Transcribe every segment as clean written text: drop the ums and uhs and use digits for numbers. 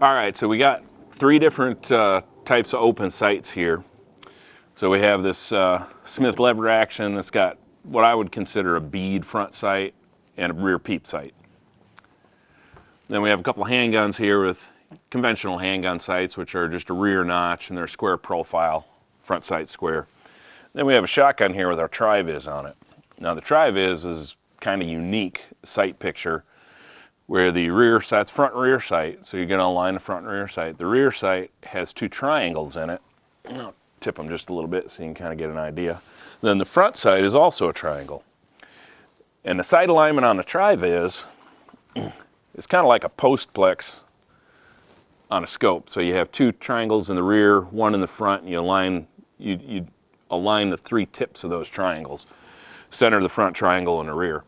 All right, so we got three different types of open sights here. So we have this Smith lever action that's got what I would consider a bead front sight and a rear peep sight. Then we have a couple handguns here with conventional handgun sights, which are just a rear notch and they're square profile, front sight square. Then we have a shotgun here with our Triviz on it. Now the Triviz is kind of unique sight picture where the rear sight's front and rear sight, so you're going to align the front and rear sight. The rear sight has two triangles in it. I'll tip them just a little bit so you can kind of get an idea. Then the front sight is also a triangle. And the sight alignment on the Triviz is kind of like a postplex on a scope. So you have two triangles in the rear, one in the front, and you align the three tips of those triangles. Center of the front triangle in the rear.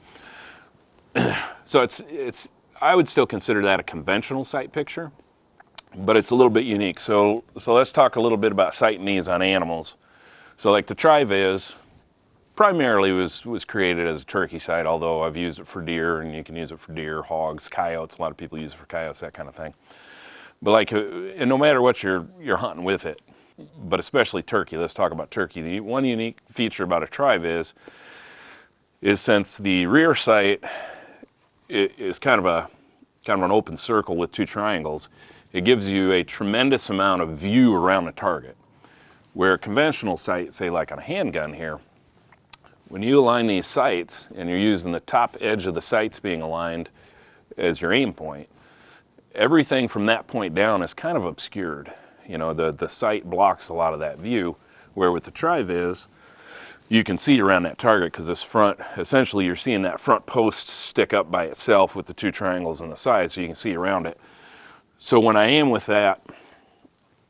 So it's I would still consider that a conventional sight picture, but it's a little bit unique. So let's talk a little bit about sighting these on animals. So like the Triviz primarily was created as a turkey sight, although I've used it for deer, and you can use it for deer, hogs, coyotes. A lot of people use it for coyotes, that kind of thing. But like, and no matter what you're hunting with it, but especially turkey. Let's talk about turkey. The one unique feature about a Triviz is since the rear sight is kind of an open circle with two triangles, it gives you a tremendous amount of view around the target. Where a conventional sight, say like on a handgun here, when you align these sights and you're using the top edge of the sights being aligned as your aim point, everything from that point down is kind of obscured. You know, the sight blocks a lot of that view, where with the Triviz, you can see around that target because this front, essentially you're seeing that front post stick up by itself with the two triangles on the side, so you can see around it. So when I aim with that,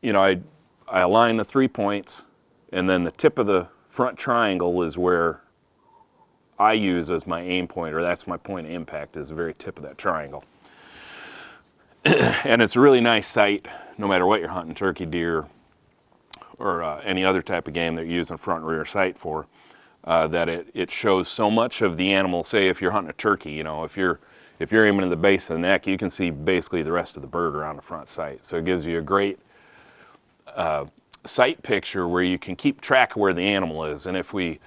you know, I align the 3 points, and then the tip of the front triangle is where I use as my aim point, or that's my point of impact, is the very tip of that triangle. And it's a really nice sight, no matter what you're hunting, turkey, deer, or any other type of game that you're using front and rear sight for, that it shows so much of the animal. Say if you're hunting a turkey, you know, if you're aiming at the base of the neck, you can see basically the rest of the bird around the front sight. So it gives you a great sight picture where you can keep track of where the animal is. And if we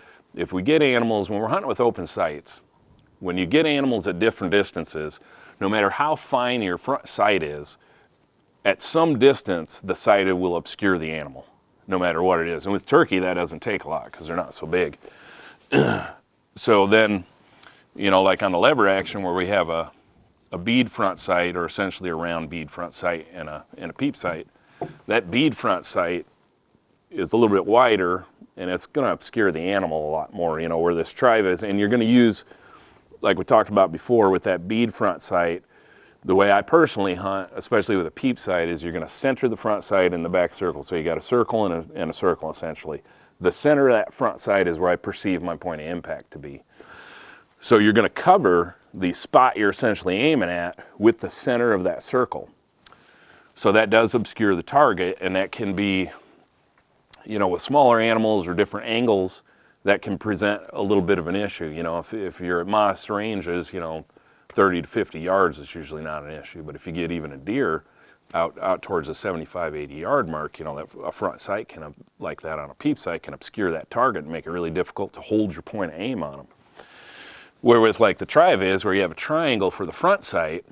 get animals, when we're hunting with open sights, when you get animals at different distances, no matter how fine your front sight is, at some distance the sight will obscure the animal, no matter what it is. And with turkey, that doesn't take a lot because they're not so big. So then, you know, like on the lever action where we have a bead front sight, or essentially a round bead front sight and a peep sight, that bead front sight is a little bit wider and it's going to obscure the animal a lot more, you know, where this Triviz, and you're going to use, like we talked about before with that bead front sight, the way I personally hunt, especially with a peep sight, is you're going to center the front sight in the back circle. So you got a circle and a circle, essentially. The center of that front sight is where I perceive my point of impact to be. So you're going to cover the spot you're essentially aiming at with the center of that circle. So that does obscure the target, and that can be, you know, with smaller animals or different angles, that can present a little bit of an issue. You know, if you're at modest ranges, you know, 30 to 50 yards is usually not an issue. But if you get even a deer out towards the 75, 80 yard mark, you know, that a front sight can, like that on a peep sight, can obscure that target and make it really difficult to hold your point of aim on them. Where with like the Triviz, where you have a triangle for the front sight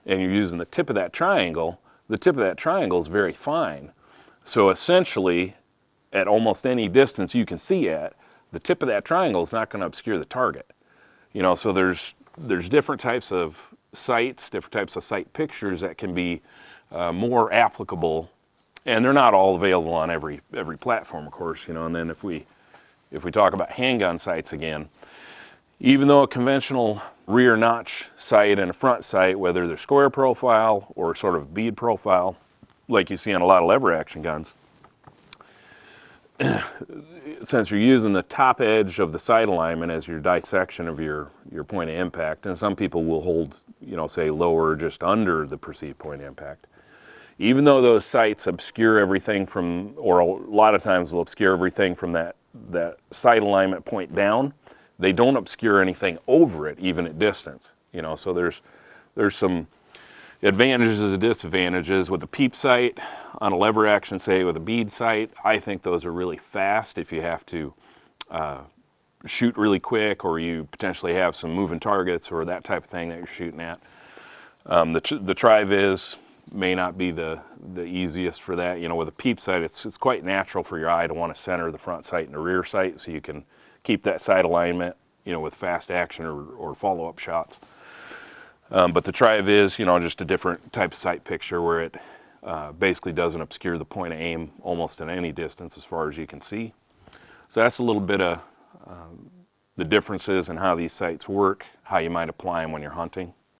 and you're using the tip of that triangle is very fine. So essentially, at almost any distance you can see at, the tip of that triangle is not going to obscure the target. You know, so there's different types of sights, different types of sight pictures that can be more applicable, and they're not all available on every platform, of course. You know, and then if we talk about handgun sights again, even though a conventional rear notch sight and a front sight, whether they're square profile or sort of bead profile, like you see on a lot of lever action guns, since you're using the top edge of the sight alignment as your dissection of your point of impact, and some people will hold, you know, say lower, just under the perceived point of impact. Even though those sights obscure everything from, or a lot of times will obscure everything from that sight alignment point down, they don't obscure anything over it, even at distance. You know, so there's some Advantages and disadvantages. With a peep sight on a lever action, say with a bead sight, I think those are really fast if you have to shoot really quick, or you potentially have some moving targets or that type of thing that you're shooting at. The Triviz may not be the easiest for that. You know, with a peep sight, it's quite natural for your eye to want to center the front sight and the rear sight, so you can keep that sight alignment, you know, with fast action or follow-up shots. But the Triviz, you know, just a different type of sight picture where it basically doesn't obscure the point of aim almost at any distance as far as you can see. So that's a little bit of the differences in how these sights work, how you might apply them when you're hunting.